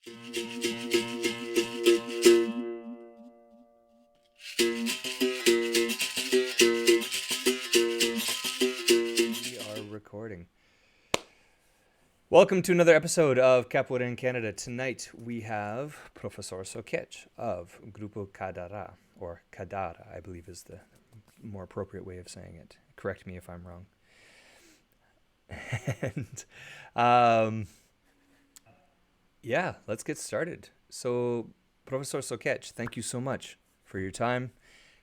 We are recording. Welcome to another episode of Capoeira in Canada. Tonight we have Professor Soquete of Grupo Kadara, or Kadara, I believe is the more appropriate way of saying it. Correct me if I'm wrong. And um, yeah, let's get started. So, Professor Soquete, thank you so much for your time.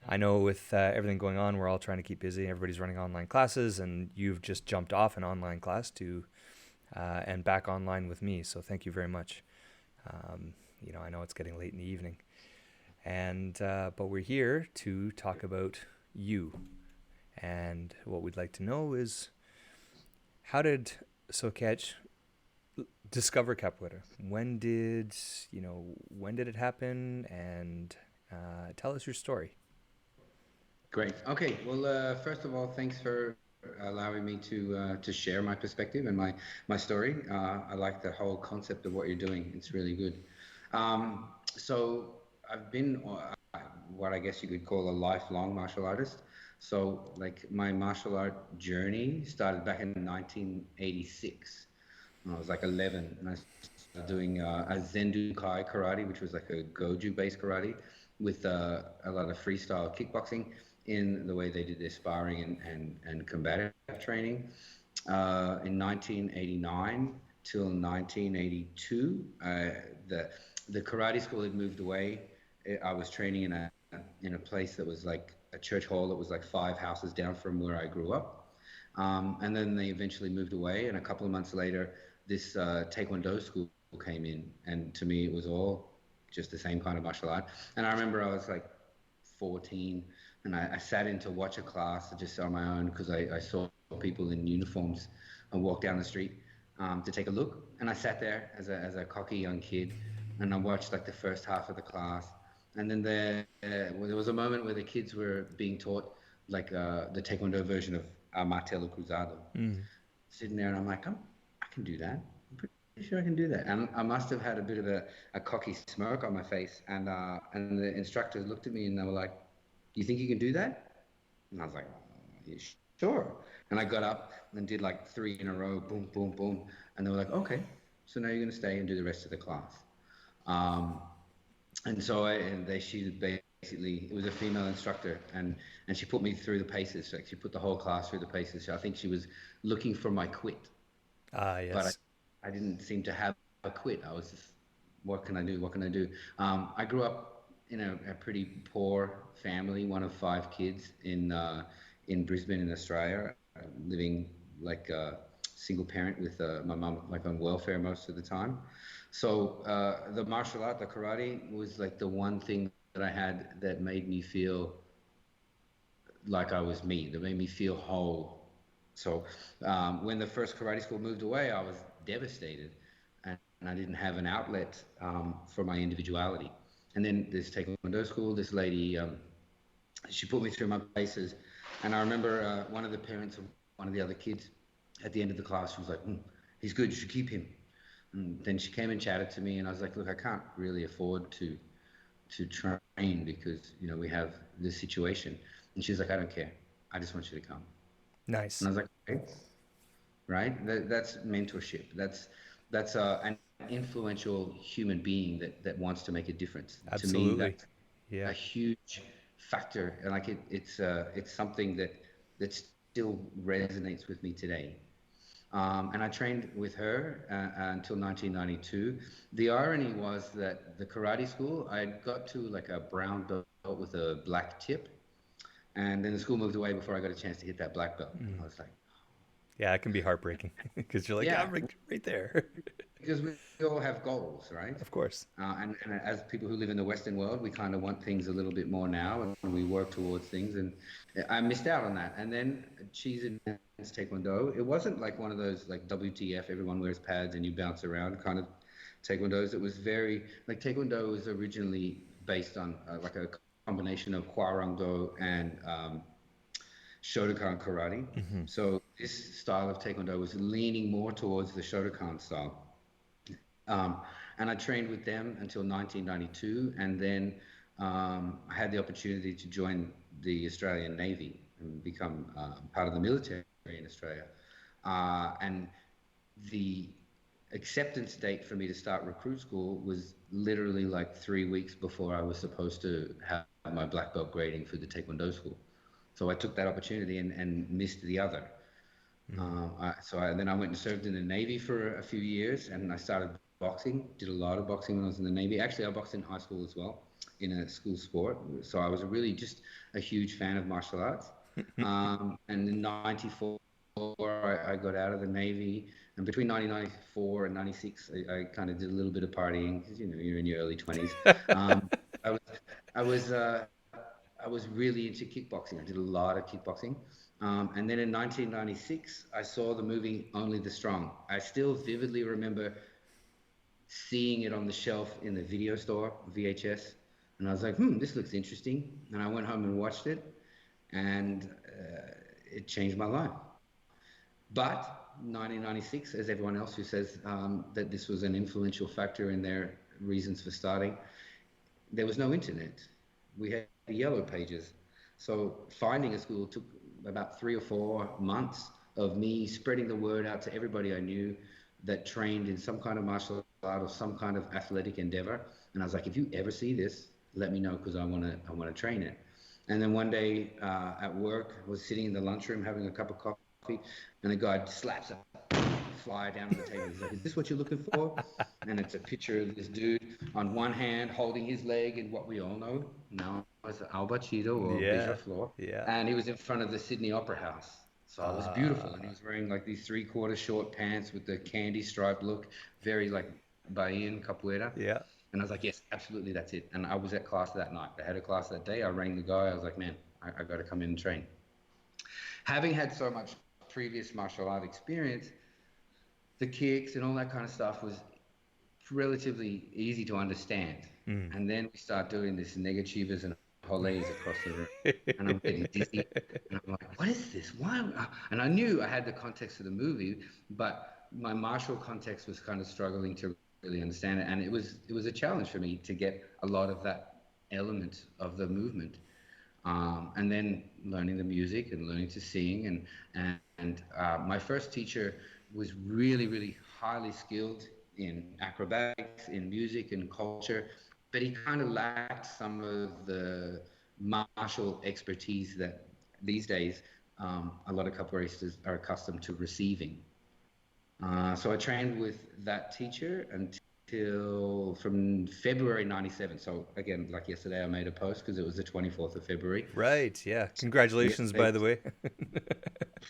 I know with everything going on, we're all trying to keep busy. Everybody's running online classes, and you've just jumped off an online class to and back online with me. So thank you very much. I know it's getting late in the evening, and but we're here to talk about you. And what we'd like to know is, how did Soquete discover capoeira? When did it happen? And tell us your story. Great. Okay. Well, first of all, thanks for allowing me to share my perspective and my story. I like the whole concept of what you're doing. It's really good. So I've been what I guess you could call a lifelong martial artist. So like my martial art journey started back in 1986. When I was like 11, and I started doing a Zendu-kai karate, which was like a Goju-based karate with a lot of freestyle kickboxing in the way they did their sparring and combative training. In 1989 till 1982, the karate school had moved away. I was training in a place that was like a church hall that was like 5 houses down from where I grew up. And then they eventually moved away, and a couple of months later, this Taekwondo school came in, and to me, it was all just the same kind of martial art. And I remember I was like 14, and I sat in to watch a class just on my own because I saw people in uniforms and walk down the street to take a look. And I sat there as a cocky young kid, and I watched like the first half of the class. And then there was a moment where the kids were being taught like the Taekwondo version of Martelo Cruzado. Mm. Sitting there, and I'm like, I can do that. I'm pretty sure I can do that. And I must have had a bit of a cocky smirk on my face. And the instructors looked at me and they were like, "You think you can do that?" And I was like, "Yeah, sure." And I got up and did like 3 in a row, boom, boom, boom. And they were like, "Okay, so now you're going to stay and do the rest of the class." Um, and so she basically, it was a female instructor, and she put me through the paces. Like she put the whole class through the paces. So I think she was looking for my quit, Ah, but yes. I didn't seem to have a quit. I was just, what can I do? What can I do? I grew up in a pretty poor family, one of 5 kids in Brisbane in Australia, living like a single parent with my mum like on welfare most of the time. So the martial art, the karate, was like the one thing that I had that made me feel like I was me, that made me feel whole. So when the first karate school moved away, I was devastated, and I didn't have an outlet for my individuality. And then this Taekwondo school, this lady, she put me through my paces, and I remember one of the parents of one of the other kids at the end of the class, she was like, "He's good. You should keep him." And then she came and chatted to me, and I was like, "Look, I can't really afford to train because we have this situation." And she's like, "I don't care. I just want you to come." And Nice. I was like, "Okay, right." That's mentorship. That's an influential human being that wants to make a difference. To me, Absolutely. that's a Yeah. huge factor, and like it's something that still resonates with me today. And I trained with her until 1992. The irony was that the karate school, I got to like a brown belt with a black tip, and then the school moved away before I got a chance to hit that black belt. And I Mm. was like, Yeah, it can be heartbreaking because you're like, yeah, I'm right there. because we all have goals, right? Of course. And as people who live in the Western world, we kind of want things a little bit more now, and we work towards things. And I missed out on that. And then Cheese Advanced Taekwondo, it wasn't like one of those like WTF, everyone wears pads and you bounce around kind of Taekwondos. It was very like Taekwondo was originally based on like a combination of Kwarang-do and Shotokan karate. Hmm. So this style of Taekwondo was leaning more towards the Shotokan style. Um, and I trained with them until 1992, and then I had the opportunity to join the Australian Navy and become part of the military in Australia. And the acceptance date for me to start recruit school was literally like 3 weeks before I was supposed to have my black belt grading for the Taekwondo school. So I took that opportunity and missed the other. Mm. Then I went and served in the Navy for a few years, and I started boxing. Did a lot of boxing when I was in the Navy. Actually, I boxed in high school as well, in a school sport. So I was really just a huge fan of martial arts. And in '94, I got out of the Navy, and between 1994 and '96, I kind of did a little bit of partying because you're in your early 20s. Um, I was I was I was really into kickboxing. I did a lot of kickboxing. And then in 1996, I saw the movie Only the Strong. I still vividly remember seeing it on the shelf in the video store, VHS. And I was like, this looks interesting. And I went home and watched it, and it changed my life. But 1996, as everyone else who says that this was an influential factor in their reasons for starting, there was no internet. We had yellow pages. So finding a school took about 3 or 4 months of me spreading the word out to everybody I knew that trained in some kind of martial art or some kind of athletic endeavor. And I was like, if you ever see this, let me know because I want to train it. And then one day at work, I was sitting in the lunchroom having a cup of coffee, and the guy slaps a fly down on the table. He's like, "Is this what you're looking for?" And it's a picture of this dude on one hand holding his leg in what we all know now as Al Bachito or Yeah. Bijaflor, Yeah. and he was in front of the Sydney Opera House. So it was beautiful, and he Uh, was wearing like these three-quarter short pants with the candy stripe look, very like Bahian capoeira. yeah. And I was like, yes, absolutely, that's it. And I was at class that night. I had a class that day. I rang the guy. I was like, man, I got to come in and train. Having had so much previous martial art experience, the kicks and all that kind of stuff was relatively easy to understand. Mm. And then we start doing this negachivas and holes across the room, and I'm getting dizzy, and I'm like, what is this? Why? And I knew I had the context of the movie, but my martial context was kind of struggling to really understand it, and it was a challenge for me to get a lot of that element of the movement. And then learning the music and learning to sing, and my first teacher was really highly skilled in acrobatics, in music and culture, but he kind of lacked some of the martial expertise that these days a lot of capoeiristas are accustomed to receiving. So I trained with that teacher until from February '97. So again, like yesterday, I made a post because it was the 24th of February. Right. Yeah. So Congratulations, yesterday by the was, way.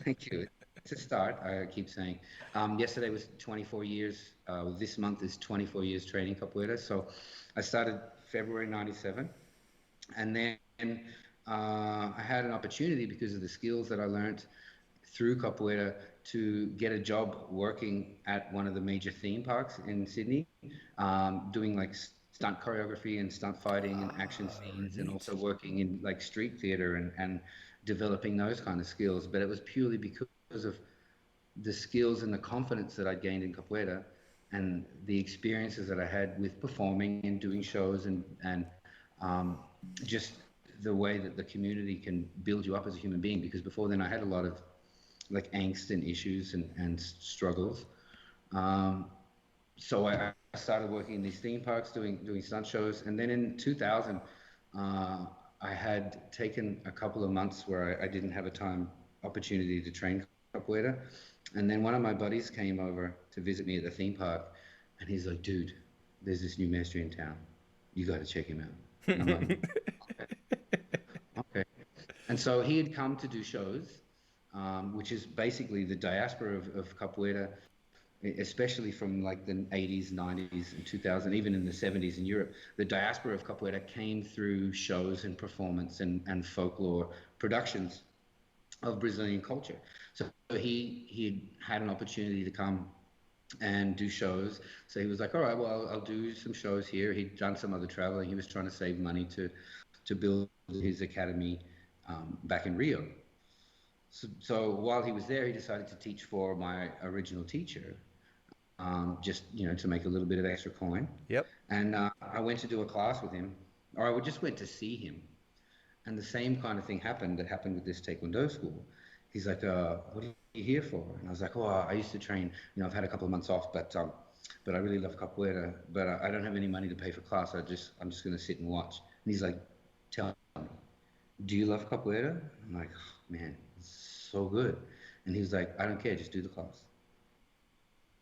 thank you. It's a start, I keep saying. Yesterday was 24 years. This month is 24 years training capoeira. So I started February '97. And then I had an opportunity because of the skills that I learned through capoeira to get a job working at one of the major theme parks in Sydney, doing like stunt choreography and stunt fighting and action Ah, scenes, and neat. also working in like street theater and developing those kind of skills. But it was purely because of the skills and the confidence that I gained in capoeira and the experiences that I had with performing and doing shows and um, just the way that the community can build you up as a human being. Because before then, I had a lot of like angst and issues and struggles. Um, so I started working in these theme parks, doing stunt shows, and then in 2000, I had taken a couple of months where I didn't have a time opportunity to train capoeira, and then one of my buddies came over to visit me at the theme park, and he's like, "Dude, there's this new master in town. You got to check him out." And I'm like, "Okay." And so he had come to do shows, which is basically the diaspora of capoeira, especially from like the 80s, 90s, and 2000, even in the 70s in Europe. The diaspora of capoeira came through shows and performance and folklore productions of Brazilian culture. So he had an opportunity to come and do shows. So he was like, all right, well, I'll do some shows here. He'd done some other traveling. He was trying to save money to build his academy back in Rio. So while he was there, he decided to teach for my original teacher. just to make a little bit of extra coin. Yep. And I went to do a class with him, or I just went to see him. And the same kind of thing happened that happened with this Taekwondo school. He's like, "What are you here for?" And I was like, "Oh, I used to train. I've had a couple of months off, but I really love capoeira. But I don't have any money to pay for class. I'm just gonna sit and watch." And he's like, "Tell me, do you love capoeira?" I'm like, oh, "Man, it's so good." And he's like, "I don't care. Just do the class."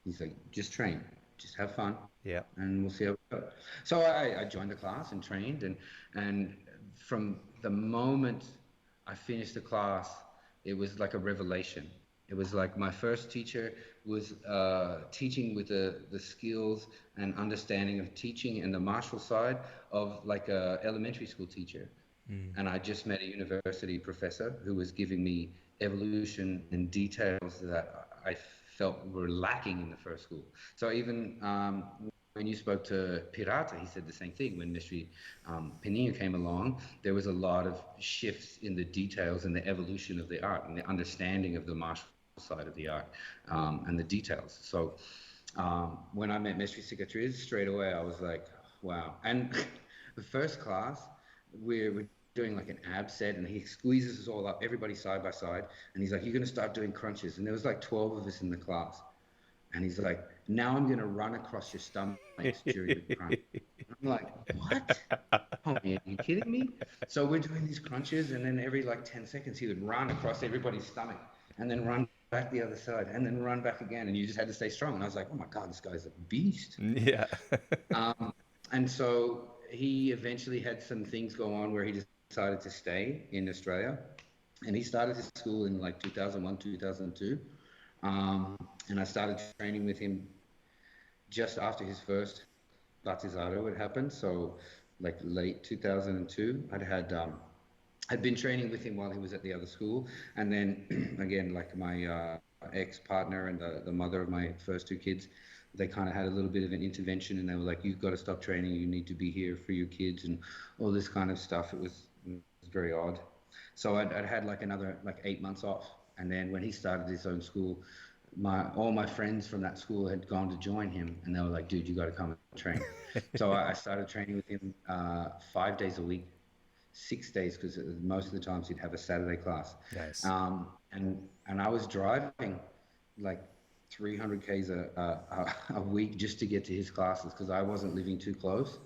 He's like, "Just train, just have fun, Yeah. and we'll see how it goes." So I joined the class and trained, and from the moment I finished the class, it was like a revelation. It was like my first teacher was teaching with the skills and understanding of teaching and the martial side of like a elementary school teacher. Mm. And I just met a university professor who was giving me evolution and details that I felt were lacking in the first school. So even when you spoke to Pirata, he said the same thing. When Mystery Peninha came along, there was a lot of shifts in the details and the evolution of the art and the understanding of the martial side of the art and the details. So when I met Mystery Cicatriz, straight away I was like, wow. And the first class, we're doing like an ab set, and he squeezes us all up, everybody side by side, and he's like, "You're gonna start doing crunches." And there was like 12 of us in the class, and he's like, "Now I'm gonna run across your stomachs during the crunch." And I'm like, "What? Oh man, are you kidding me?" So we're doing these crunches, and then every like 10 seconds he would run across everybody's stomach, and then run back the other side, and then run back again, and you just had to stay strong. And I was like, "Oh my God, this guy's a beast." Yeah. Um, and so he eventually had some things go on where he decided to stay in Australia. And he started his school in like 2001, 2002. And I started training with him just after his first Batizado had happened. So like late 2002, I'd been training with him while he was at the other school. And then again, like my ex-partner and the mother of my first two kids, they kind of had a little bit of an intervention, and they were like, "You've got to stop training. You need to be here for your kids," and all this kind of stuff. It was very odd. So I'd had like another like 8 months off. And then when he started his own school, all my friends from that school had gone to join him, and they were like, "Dude, you got to come and train." So I started training with him 5 days a week, 6 days, because most of the times he'd have a Saturday class. Nice. And I was driving like 300 k's a week just to get to his classes because I wasn't living too close.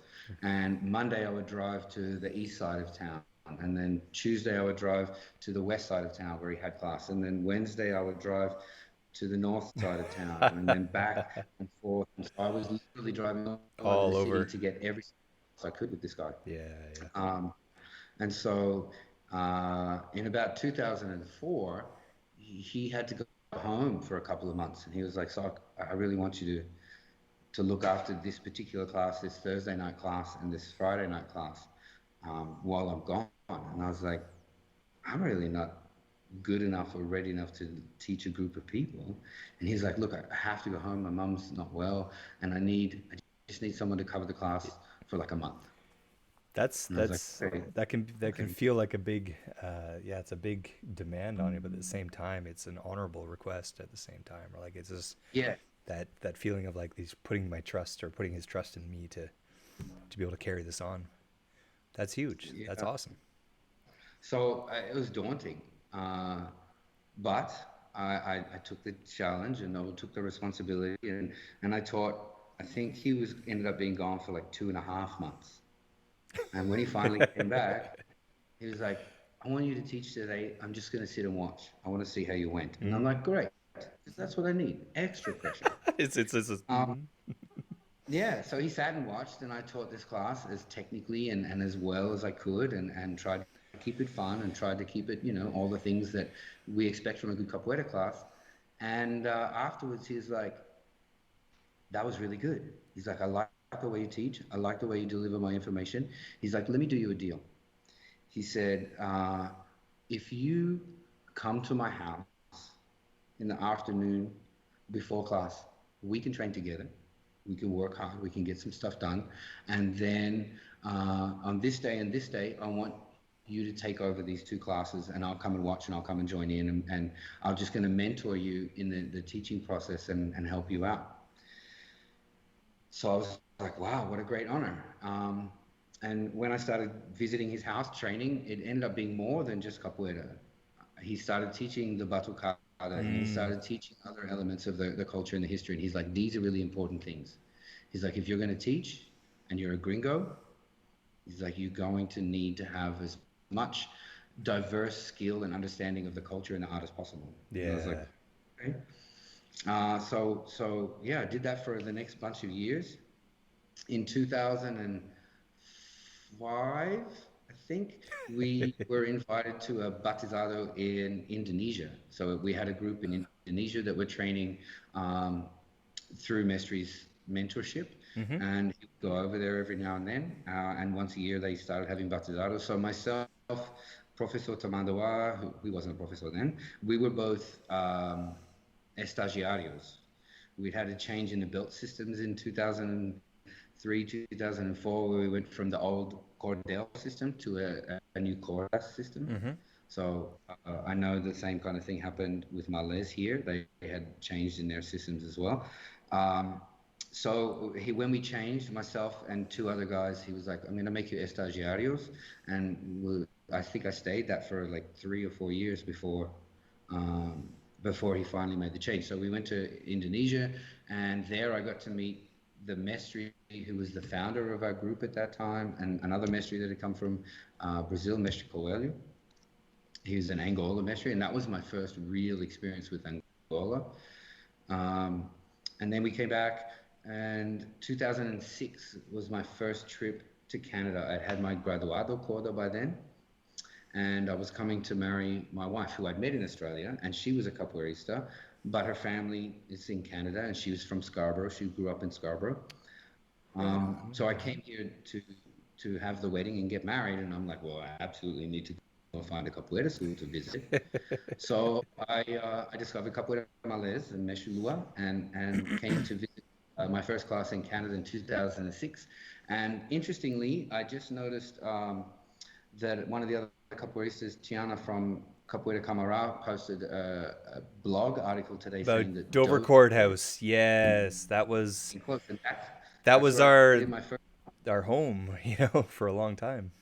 And Monday I would drive to the east side of town. And then Tuesday I would drive to the west side of town where he had class. And then Wednesday I would drive to the north side of town and then back and forth. And so I was literally driving all over the All city over. to get every class I could with this guy. Yeah, yeah. Um, and so in about 2004, he had to go home for a couple of months. And he was like, "So I really want you to look after this particular class, this Thursday night class and this Friday night class while I'm gone." And I was like, "I'm really not good enough or ready enough to teach a group of people." And he's like, "Look, I have to go home. My mum's not well, and I just need someone to cover the class for like a month." That's And I was like, that's "Okay, that can okay, feel like a big yeah, it's a big demand on you, but at the same time it's an honorable request at the same time. Or like it's just yeah, that feeling of like he's putting my trust or putting his trust in me to be able to carry this on. That's huge. That's yeah." awesome. So it was daunting, uh, but I took the challenge and I took the responsibility, and I taught. I think he was ended up being gone for like 2.5 months. And when he finally came back, he was like, "I want you to teach today. I'm just going to sit and watch. I want to see how you went." And I'm Mm. like, "Great, because that's what I need. Extra pressure." It's Um, yeah, so he sat and watched, and I taught this class as technically and as well as I could, and tried to keep it fun and tried to keep it, all the things that we expect from a good capoeira class. And afterwards, he was like, "That was really good." He's like, "I like the way you teach. I like the way you deliver my information." He's like, "Let me do you a deal." He said, "If you come to my house in the afternoon before class, we can train together. We can work hard. We can get some stuff done. And then on this day and this day, I want you to take over these two classes, and I'll come and watch, and I'll come and join in, and I'm just going to mentor you in the teaching process and help you out." So I was like, wow, what a great honor. And when I started visiting his house training, it ended up being more than just capoeira. He started teaching the batucada and he Mm, started teaching other elements of the culture and the history. And he's like, these are really important things. He's like, if you're going to teach and you're a gringo, he's like, you're going to need to have as much diverse skill and understanding of the culture and the art as possible. And I was like, yeah. okay. So yeah, I did that for the next bunch of years. In 2005, I think, we were invited to a batizado in Indonesia. So we had a group in Indonesia that were training um, through Mestri's mentorship, Mm-hmm. and he would go over there every now and then. And once a year, they started having batizados. So myself, Professor Tamandawa, who wasn't a professor then, we were both estagiarios. We'd had a change in the belt systems in 2003, 2004, where we went from the old Cordell system to a new Coras system. Mm-hmm. So I know the same kind of thing happened with Males here. They had changed in their systems as well. Um, so when we changed, myself and two other guys, he was like, "I'm gonna make you estagiarios," and I think I stayed that for like 3 or 4 years um, before he finally made the change. So we went to Indonesia, and there I got to meet the Mestre, who was the founder of our group at that time, and another Mestre that had come from Brazil, Mestre Coelho. He was an Angola Mestre, and that was my first real experience with Angola. Um, and then we came back, and 2006 was my first trip to Canada. I had my graduado corda by then, and I was coming to marry my wife, who I'd met in Australia, and she was a capoeirista, but her family is in Canada, and she was from Scarborough. She grew up in Scarborough. Right So I on. came here to have the wedding and get married, and I'm like, well, I absolutely need to go find a capoeira school to visit. So I discovered Capoeira Malês in Meshulua and came to visit my first class in Canada in 2006. And interestingly, I just noticed that one of the other capoeiristas, Tiana from Capoeira Camará, posted a blog article today About saying that Dover Dover Courthouse. Yes, getting close, and that that's was where I did my first. our home, for a long time.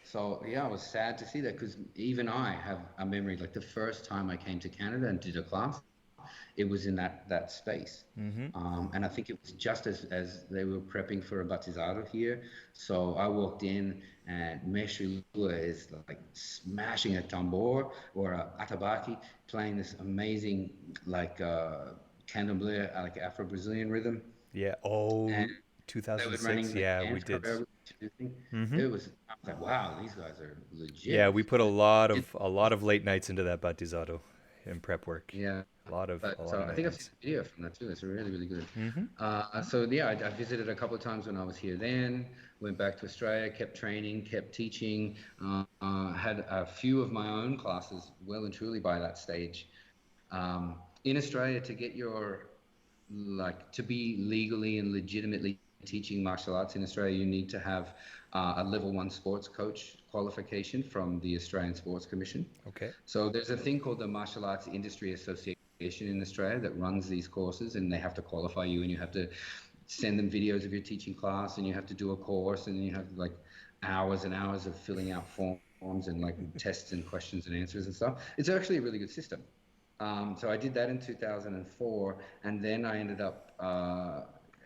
So yeah, I was sad to see that because even I have a memory like the first time I came to Canada and did a class, it was in that space. Mm-hmm. And I think it was just as they were prepping for a batizado here. So I walked in and Mestre Lua is like smashing a tambor or a atabaki, playing this amazing like candomblé, like Afro-Brazilian rhythm. Yeah. And Oh, they were 2006. running the Yeah, we dance did. choreography to the thing. Mm-hmm. It was, I was like, wow, these guys are Yeah, legit. we These put guys did a lot of late nights into that batizado in prep work. yeah. A But lot of I night think I've seen nights. a video from that too. It's really, really good. Mm-hmm. So yeah, I visited a couple of times when I was here then, went back to Australia, kept training, kept teaching, had a few of my own classes well and truly by that stage. In Australia, to get your like to be legally and legitimately teaching martial arts in Australia, you need to have a level one sports coach qualification from the Australian Sports Commission. Okay. So there's a thing called the Martial Arts Industry Association in Australia that runs these courses, and they have to qualify you, and you have to send them videos of your teaching class, and you have to do a course, and you have like hours and hours of filling out forms and like tests and questions and answers and stuff. It's actually a really good system. So I did that in 2004, and then I ended up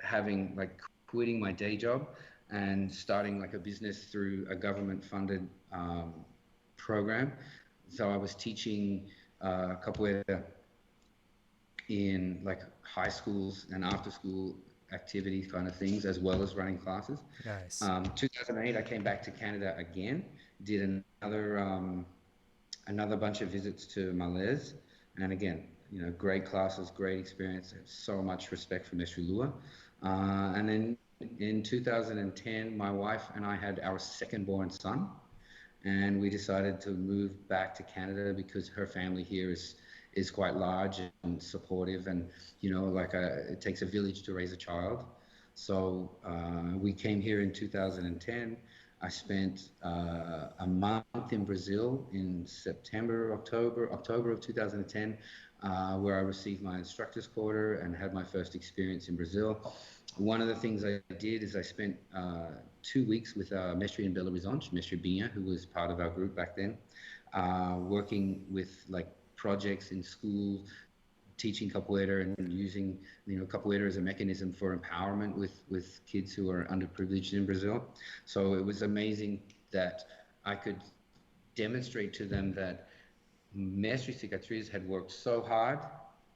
having like quitting my day job and starting like a business through a government-funded program. So I was teaching capoeira in like high schools and after school activities kind of things, as well as running classes. Nice. 2008, I came back to Canada again, did another bunch of visits to Malaise, and again, great classes, great experience, so much respect for Mestre Lua. And then in 2010, my wife and I had our second born son, and we decided to move back to Canada because her family here is quite large and supportive, and like it takes a village to raise a child. So we came here in 2010. I spent a month in Brazil in October of 2010, where I received my instructor's quarter and had my first experience in Brazil. One of the things I did is I spent 2 weeks with Mestre in Belo Horizonte, Mestre Binha, who was part of our group back then, working with like projects in schools, teaching capoeira and using capoeira as a mechanism for empowerment with kids who are underprivileged in Brazil. So it was amazing that I could demonstrate to them that Mestre Cicatriz had worked so hard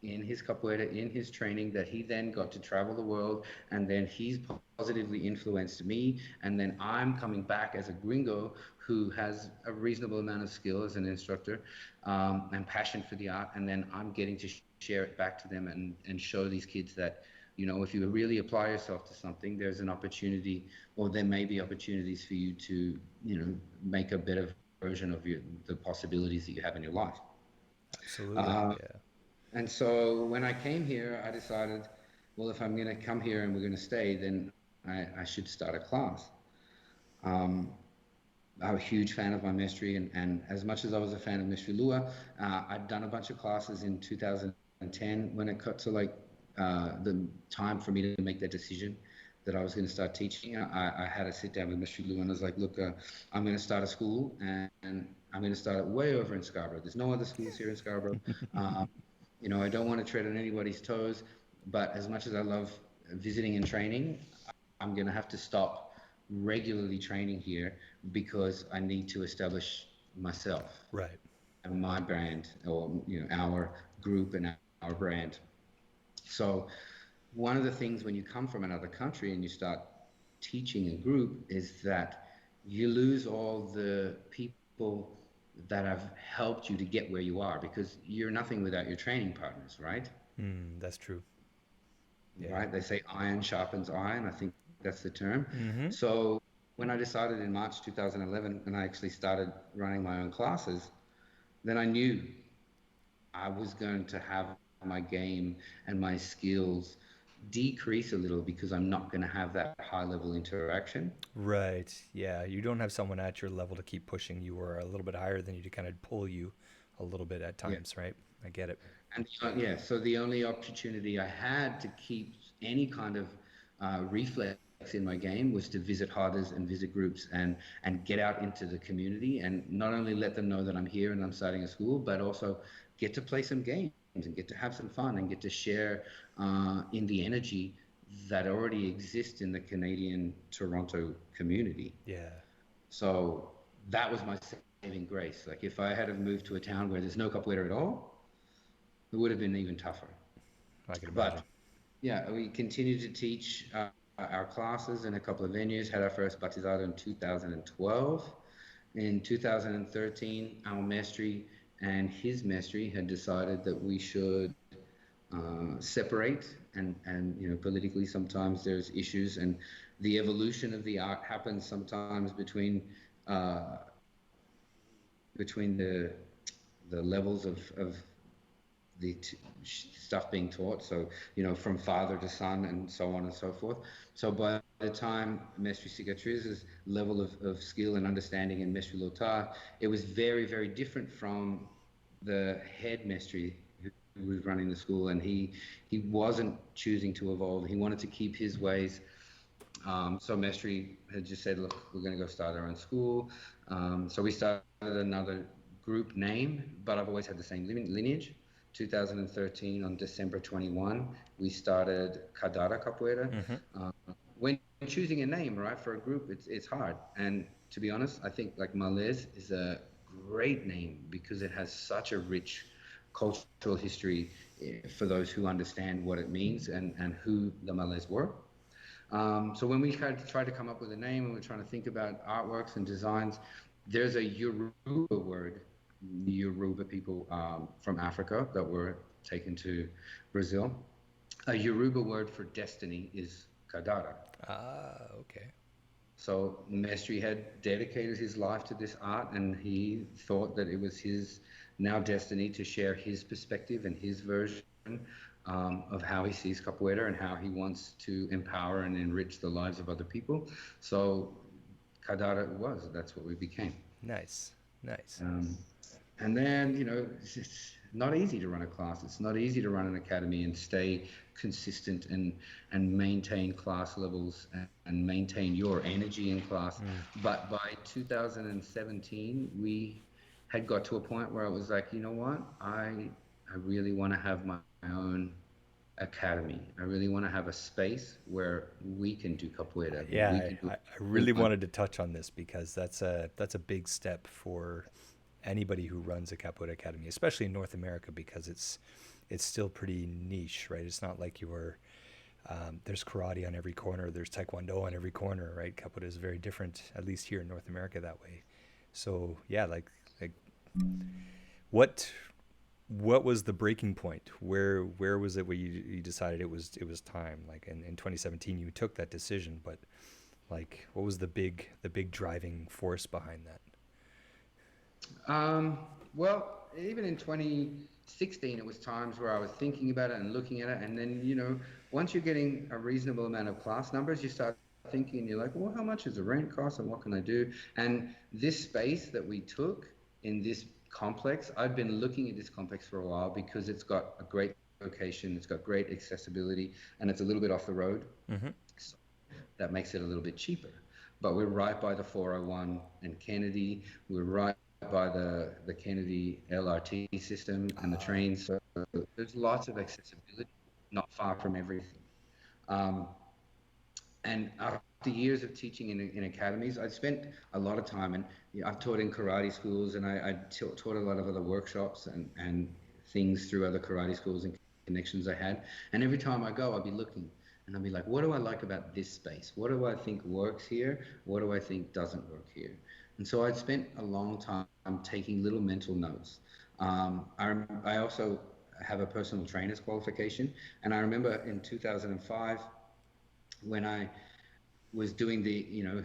in his capoeira, in his training, that he then got to travel the world, and then he's positively influenced me, and then I'm coming back as a gringo who has a reasonable amount of skill as an instructor, and passion for the art, and then I'm getting to share it back to them and show these kids that if you really apply yourself to something, there's an opportunity, or there may be opportunities for you to make a better version of the possibilities that you have in your life. Absolutely. Uh, Yeah. and so when I came here, I decided, well, if I'm going to come here and we're going to stay, then I should start a class. Um, I'm a huge fan of my mystery, and as much as I was a fan of Mystery Lua, I'd done a bunch of classes in 2010 when it got to like the time for me to make that decision that I was going to start teaching. I had to sit down with Mystery Lua and I was like, look, I'm going to start a school, and I'm going to start it way over in Scarborough. There's no other schools here in Scarborough. Um, I don't want to tread on anybody's toes, but as much as I love visiting and training, I'm going to have to stop regularly training here because I need to establish myself Right. and my brand, or our group and our brand. So one of the things when you come from another country and you start teaching a group is that you lose all the people that have helped you to get where you are, because you're nothing without your training partners, right? That's true. Yeah. Right? They say iron sharpens iron. I think that's the term. Mm-hmm. So when I decided in March 2011 and I actually started running my own classes, then I knew I was going to have my game and my skills decrease a little because I'm not going to have that high level interaction. Right. Yeah. You don't have someone at your level to keep pushing you or a little bit higher than you to kind of pull you a little bit at Yeah. times, right? I get it. And yeah, so the only opportunity I had to keep any kind of reflex in my game was to visit harders and visit groups and get out into the community and not only let them know that I'm here and I'm starting a school, but also get to play some games and get to have some fun and get to share in the energy that already exists in the Canadian Toronto community. Yeah. So that was my saving grace. Like if I had have moved to a town where there's no capoeira at all, it would have been even tougher. I can imagine. But yeah, we continued to teach our classes in a couple of venues. Had our first batizado in 2012. In 2013, our mestre and his mestre had decided that we should separate, and politically sometimes there's issues, and the evolution of the art happens sometimes uh, between the levels of the stuff being taught. So, from father to son and so on and so forth. So by the time Mestre Cicatriz's level of skill and understanding in Mestre Lotar, it was very, very different from the head Mestre who was running the school. And he wasn't choosing to evolve. He wanted to keep his ways. So Mestre had just said, look, we're going to go start our own school. So we started another group name, but I've always had the same lineage. 2013, on December 21, we started Kadara Capoeira. Mm-hmm. When choosing a name, right, for a group, it's hard. And to be honest, I think like Malaise is a great name because it has such a rich cultural history for those who understand what it means and who the Malays were. So when we tried to come up with a name and we're trying to think about artworks and designs, there's a Yoruba word, Yoruba people from Africa that were taken to Brazil. A Yoruba word for destiny is Kadara. Ah, okay. So Mestre had dedicated his life to this art, and he thought that it was his now destiny to share his perspective and his version of how he sees capoeira and how he wants to empower and enrich the lives of other people. So Kadara was, that's what we became. Nice. Nice. Um, and then, not easy to run a class. It's not easy to run an academy and stay consistent and maintain class levels and maintain your energy in class. Mm. But by 2017, we had got to a point where I was like, you know what? I really want to have my own academy. I really want to have a space where we can do capoeira, where we Yeah, can do I full really time. wanted to touch on this because that's a big step for anybody who runs a capoeira academy, especially in North America, because it's still pretty niche, right? It's not like there's karate on every corner, there's taekwondo on every corner, right? Capoeira is very different, at least here in North America, that way. So yeah, like what what was the breaking point? Where was it where you decided it was time? Like in 2017, you took that decision, but like what was the big driving force behind that? Um, well, even in 2016, it was times where I was thinking about it and looking at it. And then, once you're getting a reasonable amount of class numbers, you start thinking, you're like, well, how much is the rent cost and what can I do? And this space that we took in this complex, I've been looking at this complex for a while because it's got a great location, it's got great accessibility, and it's a little bit off the road. Mm-hmm. So that makes it a little bit cheaper. But we're right by the 401 and Kennedy. We're right by the Kennedy LRT system and the trains. So there's lots of accessibility, not far from everything. Um, and after years of teaching in academies, I spent a lot of time, and I've taught in karate schools, and I taught a lot of other workshops and things through other karate schools and connections I had. And every time I go, I'll be looking, and I'll be like, what do I like about this space? What do I think works here? What do I think doesn't work here? And so I'd spent a long time taking little mental notes. I also have a personal trainer's qualification, and I remember in 2005 when I was doing the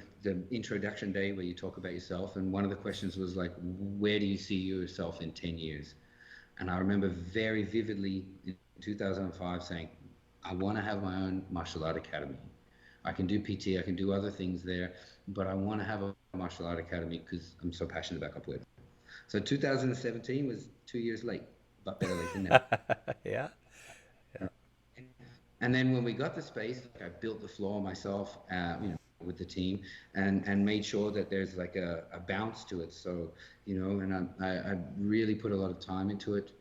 introduction day where you talk about yourself, and one of the questions was like, where do you see yourself in 10 years? And I remember very vividly in 2005 saying, I want to have my own martial art academy. I can do PT, I can do other things there, but I want to have a martial art academy because I'm so passionate about capoeira. So 2017 was 2 years late, but better late than never. Yeah, yeah. And then when we got the space, like I built the floor myself, with the team, and made sure that there's like a bounce to it. So, and I really put a lot of time into it,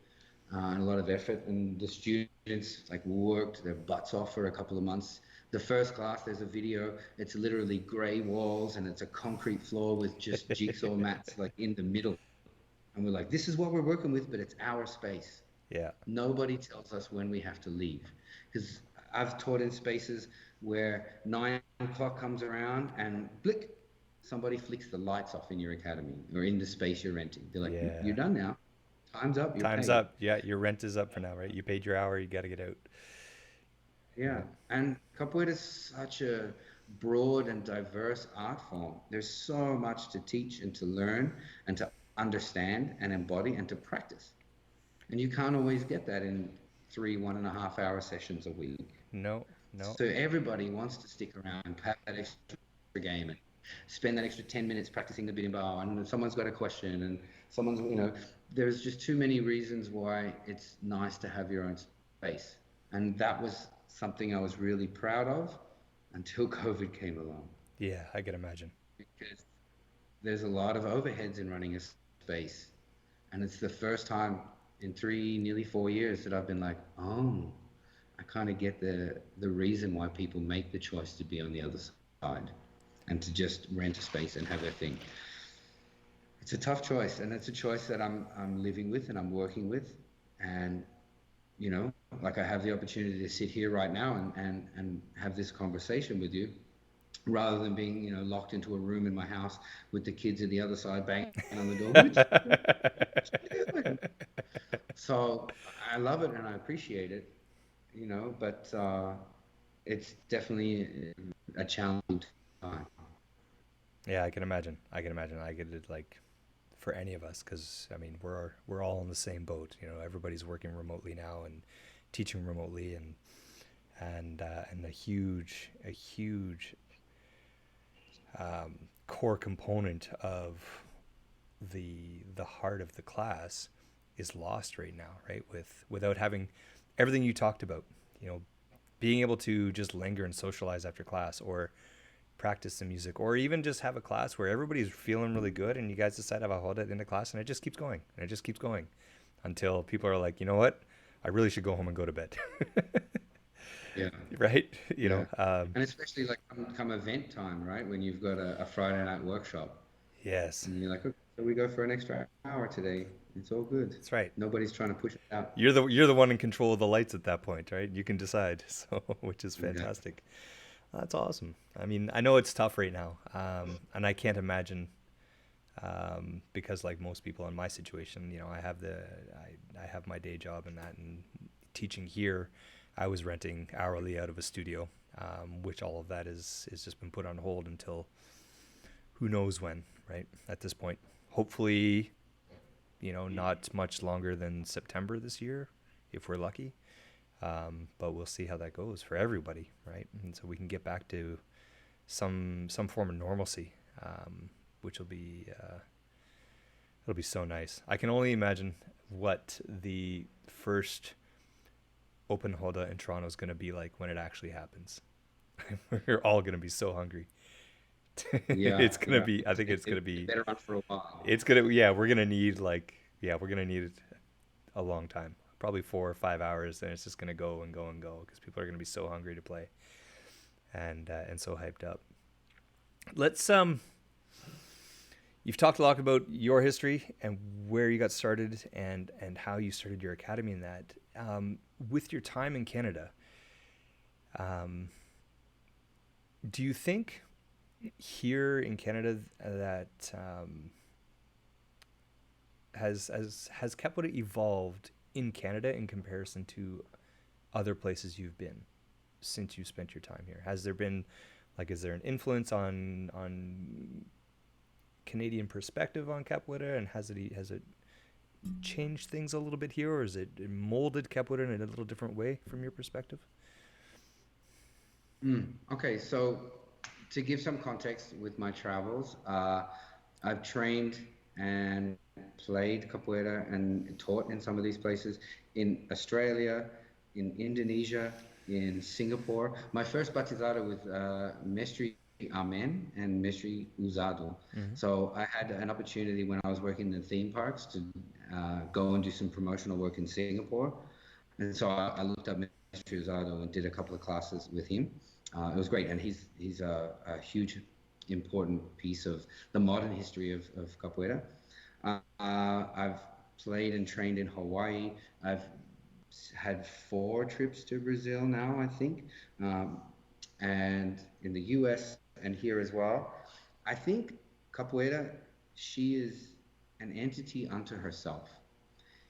and a lot of effort. And the students like worked their butts off for a couple of months. The first class, there's a video. It's literally gray walls and it's a concrete floor with just jigsaw mats like in the middle. And we're like, this is what we're working with, but it's our space. Yeah. Nobody tells us when we have to leave. Because I've taught in spaces where 9 o'clock comes around and blick, somebody flicks the lights off in your academy or in the space you're renting. They're like, you're Yeah. done now. Time's up. You're Time's paid. up. Yeah, your rent is up for now, right? You paid your hour, you got to get out. Yeah. Yeah. And capoeira is such a broad and diverse art form. There's so much to teach and to learn and to understand and embody and to practice. And you can't always get that in three 1.5 hour sessions a week. No, no. So everybody wants to stick around and play that extra game and spend that extra 10 minutes practicing the beating bow. And someone's got a question and there's just too many reasons why it's nice to have your own space. And that was something I was really proud of until COVID came along, Yeah, I can imagine. because there's a lot of overheads in running a space. And it's the first time in nearly 4 years that I've been like, oh, I kind of get the reason why people make the choice to be on the other side and to just rent a space and have their thing. It's a tough choice, and it's a choice that I'm living with and I'm working with, and you know, like I have the opportunity to sit here right now and have this conversation with you, rather than being locked into a room in my house with the kids at the other side banging on the door. What you doing? So I love it and I appreciate it, but it's definitely a challenging time. Yeah, I can imagine. I can imagine. I get it like for any of us because I mean we're all in the same boat. Everybody's working remotely now and teaching remotely and a huge core component of the heart of the class is lost right now, right? Without having everything you talked about, you know, being able to just linger and socialize after class, or practice some music, or even just have a class where everybody's feeling really good and you guys decide to have a holiday at the end of class, and it just keeps going and it just keeps going until people are like, you know what, I really should go home and go to bed. Yeah. Right? You Yeah. know, And especially like come event time, right? When you've got a Friday night workshop yes, and you're like, okay, so we go for an extra hour today. It's all good. that's right. Nobody's trying to push it out. You're the one in control of the lights at that point, right? You can decide. So, which is Yeah. fantastic. That's awesome. I mean, I know it's tough right now, and I can't imagine, because like most people in my situation, you know, I have my day job and that, and teaching here, I was renting hourly out of a studio, which all of that is just been put on hold until who knows when, right? At this point, hopefully, you know, not much longer than September this year, if we're lucky. But we'll see how that goes for everybody, right? And so we can get back to some form of normalcy, which will be it'll be so nice. I can only imagine what the first open Hoda in Toronto is going to be like when it actually happens. We're all going to be so hungry. Yeah. It's going to Yeah. be. I think it's going to It be. better run for a while. It's gonna. Yeah, we're gonna need like. Yeah, we're gonna need a long time. Probably 4 or 5 hours, and it's just gonna go and go and go because people are gonna be so hungry to play and so hyped up. Let's You've talked a lot about your history and where you got started and how you started your academy in that. With your time in Canada, um, do you think here in Canada that has Capoeira evolved in Canada in comparison to other places you've been since you spent your time here? Has there been like, is there an influence on Canadian perspective on capoeira, and has it changed things a little bit here, or is it molded capoeira in a little different way from your perspective? Okay, so to give some context with my travels, I've trained and played capoeira and taught in some of these places in Australia, in Indonesia, in Singapore. My first batizada with Mestre Amen and Mestre Usado. Mm-hmm. So I had an opportunity when I was working in the theme parks to go and do some promotional work in Singapore. And so I looked up Mestre Usado and did a couple of classes with him. It was great, and he's a huge, important piece of the modern history of capoeira. I've played and trained in Hawaii. I've had 4 trips to Brazil now, I think, um, and in the U.S. and here as well. I think capoeira, she is an entity unto herself.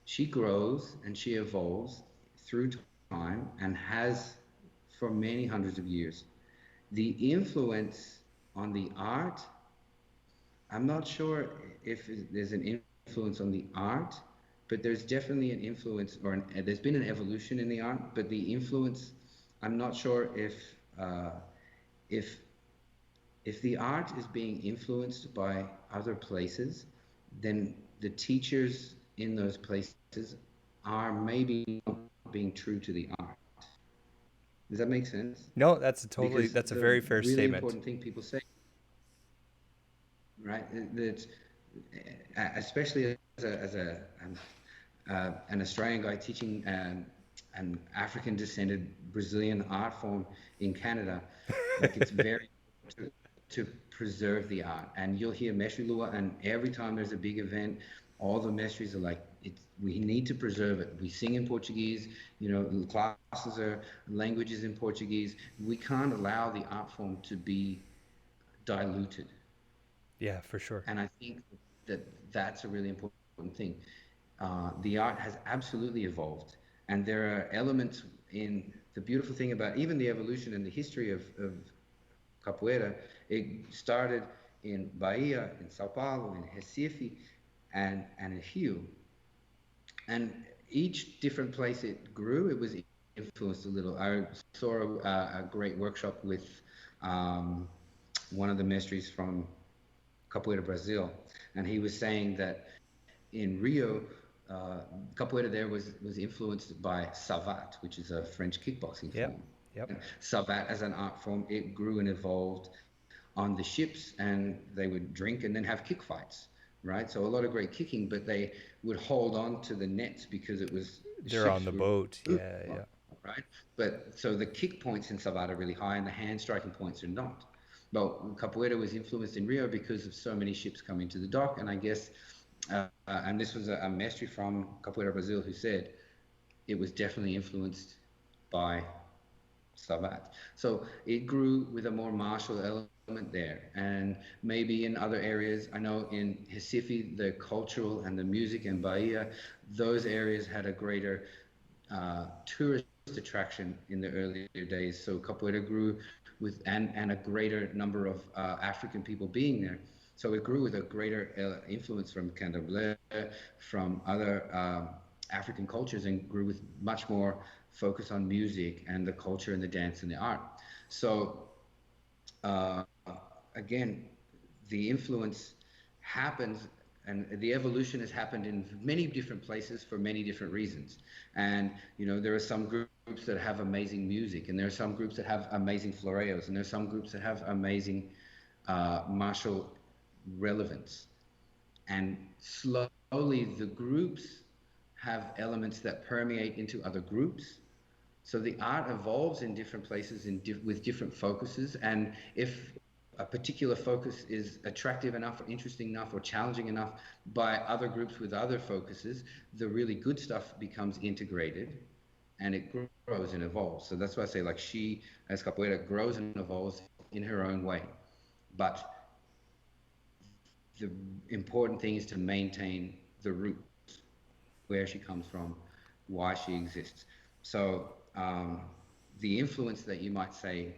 She grows and she evolves through time and has for many hundreds of years. The influence on the art, I'm not sure if there's an influence on the art, but there's definitely an influence, or there's been an evolution in the art, but the influence, I'm not sure uh, if if the art is being influenced by other places, then the teachers in those places are maybe not being true to the art. Does that make sense? No, Because that's a the very fair really statement. important thing people say, right, that especially an Australian guy teaching an African descended Brazilian art form in Canada, like it's very important to preserve the art. And you'll hear Mestre Lua, and every time there's a big event, all the mestres are like, we need to preserve it. We sing in Portuguese, you know, classes are languages in Portuguese. We can't allow the art form to be diluted. Yeah, for sure. And I think that that's a really important thing. The art has absolutely evolved, and there are elements in the beautiful thing about even the evolution and the history of capoeira. It started in Bahia, in Sao Paulo, in Recife, and in Rio. And each different place it grew, it was influenced a little. I saw a great workshop with um, one of the mestres from Capoeira Brazil, and he was saying that in Rio, uh, capoeira there was influenced by savate, which is a French kickboxing Yep. form. Yep. And savate as an art form, it grew and evolved on the ships, and they would drink and then have kick fights, right? So a lot of great kicking, but they would hold on to the nets because it was They're on ships the were boat. moving Yeah. a Yeah. lot, right? But so the kick points in savate are really high, and the hand striking points are not. Well, capoeira was influenced in Rio because of so many ships coming to the dock, and I guess, and this was a mestre from Capoeira Brazil who said it was definitely influenced by Savat. So it grew with a more martial element there. And maybe in other areas, I know in Recife, the cultural and the music in Bahia, those areas had a greater tourist attraction in the earlier days. So capoeira grew with, and a greater number of African people being there. So it grew with a greater influence from Candomblé, from other African cultures, and grew with much more focus on music and the culture and the dance and the art. So uh, again, the influence happens and the evolution has happened in many different places for many different reasons. And, you know, there are some groups that have amazing music, and there are some groups that have amazing floreos, and there are some groups that have amazing martial relevance. And slowly the groups have elements that permeate into other groups, so the art evolves in different places with different focuses. And if a particular focus is attractive enough or interesting enough or challenging enough by other groups with other focuses, the really good stuff becomes integrated and it grows and evolves. So that's why I say, like, she as capoeira grows and evolves in her own way. But the important thing is to maintain the roots, where she comes from, why she exists. So the influence that you might say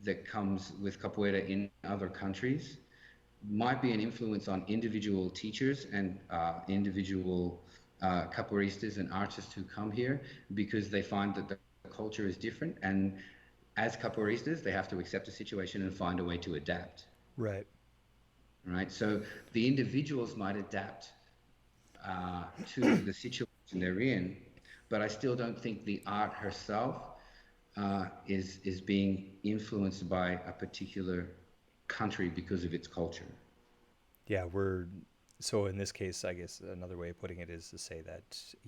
that comes with capoeira in other countries might be an influence on individual teachers and individual capoeiristas and artists who come here because they find that the culture is different, and as capoeiristas they have to accept the situation and find a way to adapt, Right. right? So the individuals might adapt to the situation they're in, but I still don't think the art herself is being influenced by a particular country because of its culture. Yeah. We're so in this case, I guess another way of putting it is to say that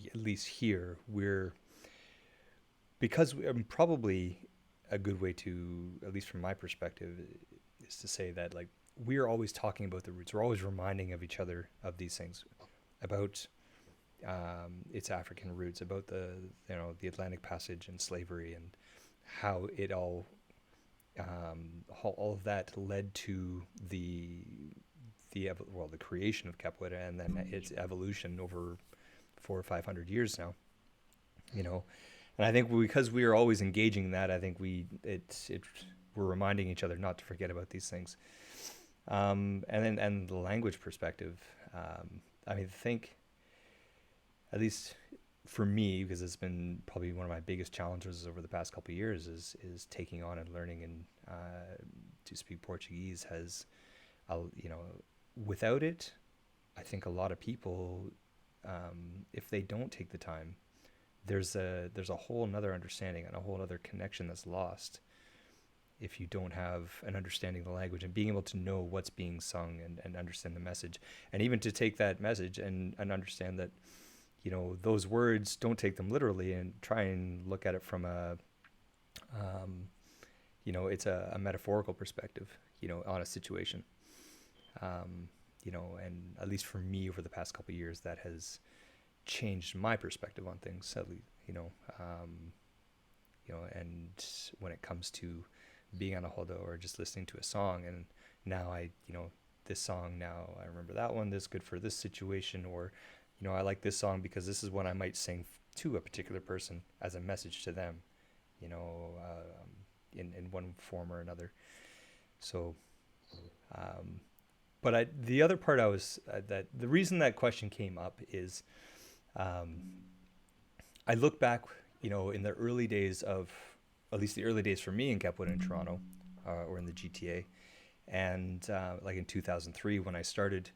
at least here we're because probably a good way to, at least from my perspective, is to say that like we're always talking about the roots. We're always reminding of each other of these things, about its African roots, about the Atlantic Passage and slavery and how it how all of that led to the creation of capoeira and then its evolution over 400 or 500 years now. You know, and I think because we are always engaging in that, I think we're reminding each other not to forget about these things. And the language perspective, I mean, think at least for me, because it's been probably one of my biggest challenges over the past couple of years, is taking on and learning and to speak Portuguese has, you know, without it, I think a lot of people, if they don't take the time, there's a whole another understanding and a whole other connection that's lost if you don't have an understanding of the language and being able to know what's being sung and understand the message, and even to take that message and understand that, you know, those words, don't take them literally and try and look at it from um, it's a metaphorical perspective, on a situation. And at least for me over the past couple of years, that has changed my perspective on things, at least, and when it comes to being on a hodo or just listening to a song, and now this song, now I remember that one, this is good for this situation, or, I like this song because this is what I might sing to a particular person as a message to them, you know, in one form or another. So, um, the other part that the reason that question came up is, um, I look back, in the early days of, at least the early days for me in Capoeira in Toronto, or in the GTA, and like in 2003 when I started,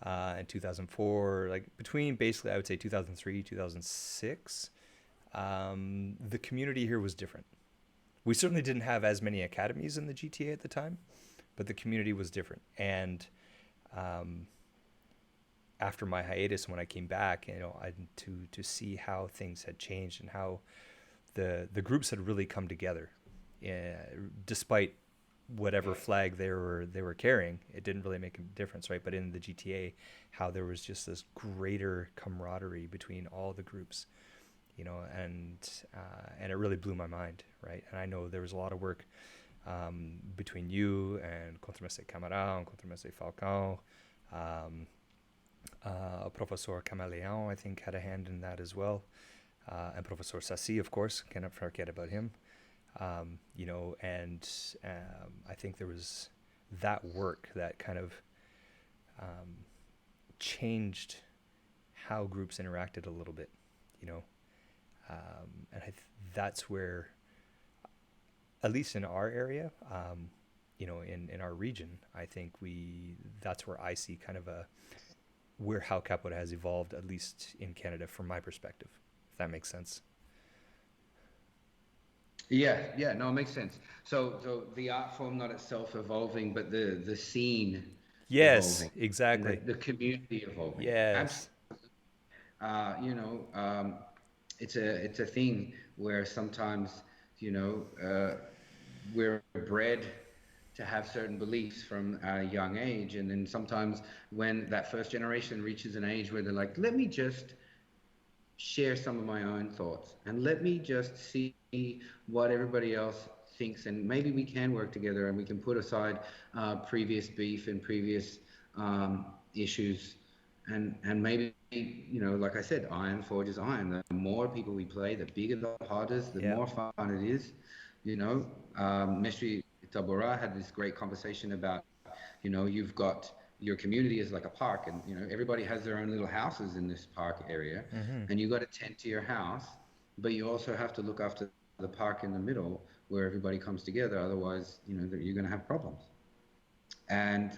in 2004, like between basically I would say 2003, 2006. The community here was different. We certainly didn't have as many academies in the GTA at the time, but the community was different. And um, after my hiatus, when I came back, to see how things had changed and how the groups had really come together, despite whatever flag they were carrying, it didn't really make a difference, right? But in the GTA, how there was just this greater camaraderie between all the groups, and it really blew my mind, right? And I know there was a lot of work between you and Contramestre Camara and Contramestre Falcão. Um, Professor Camaleão, I think, had a hand in that as well. And Professor Sassi, of course, cannot forget about him. And I think there was that work that kind of um, changed how groups interacted a little bit, you know. And that's where, at least in our area, in our region, I think that's where I see kind of where how capoeira has evolved, at least in Canada, from my perspective, if that makes sense. Yeah, yeah, no, it makes sense. So the art form not itself evolving, but the scene Yes, evolving and exactly. the community evolving. Absolutely. Yes. Uh, you know, um, it's a thing where sometimes you know we're bred to have certain beliefs from a young age, and then sometimes when that first generation reaches an age where they're like, let me just share some of my own thoughts and let me just see what everybody else thinks, and maybe we can work together and we can put aside previous beef and previous issues, and maybe, like I said, iron forges iron. The more people we play, the bigger, the harder, the Yeah. more fun it is. you know Mestre Tabora had this great conversation about, you've got your community is like a park, and everybody has their own little houses in this park area, Mm-hmm. and you got to tend to your house, but you also have to look after the park in the middle where everybody comes together. Otherwise, you're going to have problems. And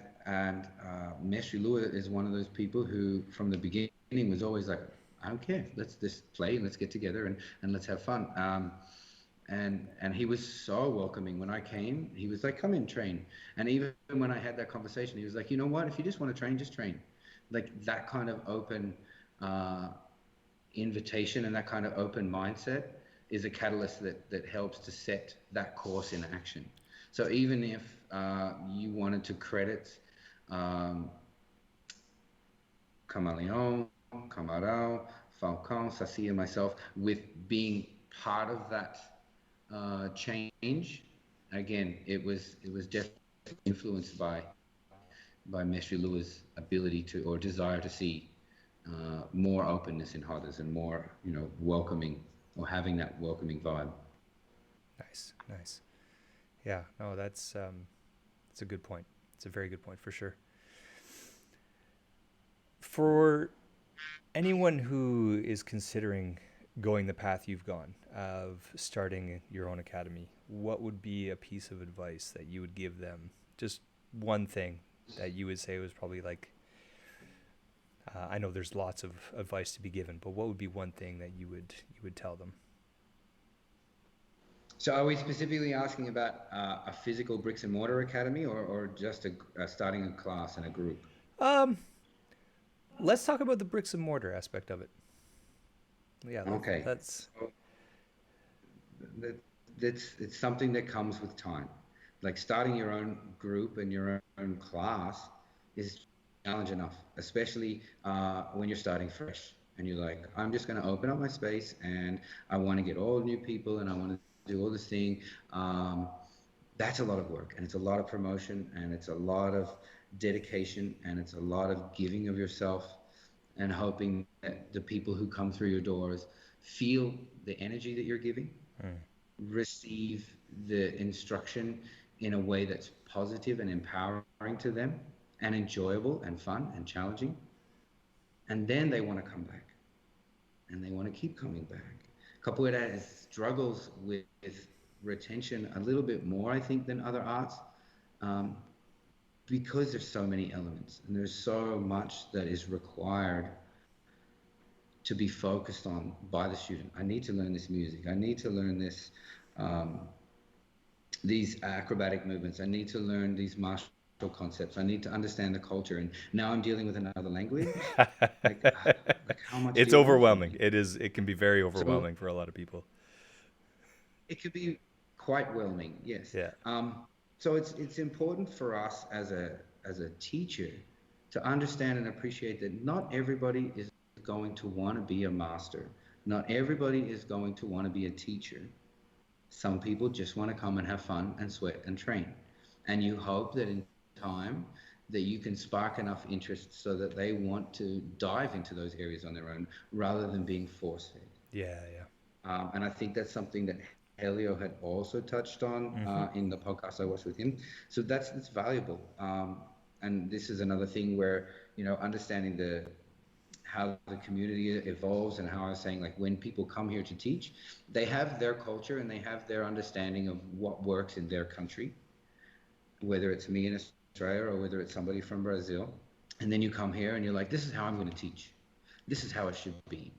Mestre Lua is one of those people who, from the beginning, was always like, I don't care. Let's just play and let's get together and let's have fun. And he was so welcoming. When I came, he was like, come in, train. And even when I had that conversation, he was like, you know what? If you just want to train, just train. Like that kind of open uh, invitation and that kind of open mindset is a catalyst that helps to set that course in action. So even if you wanted to credit um, Camaleon, Camarão, Falcão, Sassi, and myself with being part of that change, again, it was definitely influenced by Mestre Lua's ability to, or desire to see more openness in Hodders and more, welcoming, or having that welcoming vibe. Nice. Nice. Yeah. No, that's a good point. It's a very good point for sure. For anyone who is considering going the path you've gone of starting your own academy, what would be a piece of advice that you would give them? Just one thing that you would say was probably like, I know there's lots of advice to be given, but what would be one thing that you would tell them? So are we specifically asking about a physical bricks and mortar academy, or just starting a class and a group? Um, let's talk about the bricks and mortar aspect of it. Yeah, Okay. let's. So that, it's something that comes with time. Like starting your own group and your own class is challenge enough, especially when you're starting fresh and you're like, I'm just going to open up my space and I want to get all new people and I want to do all this thing. Um, that's a lot of work, and it's a lot of promotion, and it's a lot of dedication, and it's a lot of giving of yourself, and hoping that the people who come through your doors feel the energy that you're giving, Mm, receive the instruction in a way that's positive and empowering to them, and enjoyable and fun and challenging, and then they want to come back and they want to keep coming back. Capoeira struggles with retention a little bit more, I think, than other arts. Um, because there's so many elements and there's so much that is required to be focused on by the student. I need to learn this music. I need to learn this, um, these acrobatic movements. I need to learn these martial concepts. I need to understand the culture. And now I'm dealing with another language. Like how much do It's you want from overwhelming. me? It is. It can be very So overwhelming for a lot of people. it could be quite whelming, yes. Yeah. So it's important for us as a teacher to understand and appreciate that not everybody is going to want to be a master. Not everybody is going to want to be a teacher. Some people just want to come and have fun and sweat and train. And you hope that in time that you can spark enough interest so that they want to dive into those areas on their own rather than being force fed. Yeah. Yeah. And I think that's something that Helio had also touched on Mm-hmm. in the podcast I watched with him. So that's valuable. And this is another thing where, you know, understanding the how the community evolves and how I was saying, like, when people come here to teach, they have their culture and they have their understanding of what works in their country, whether it's me in Australia or whether it's somebody from Brazil. And then you come here and you're like, this is how I'm going to teach. This is how it should be.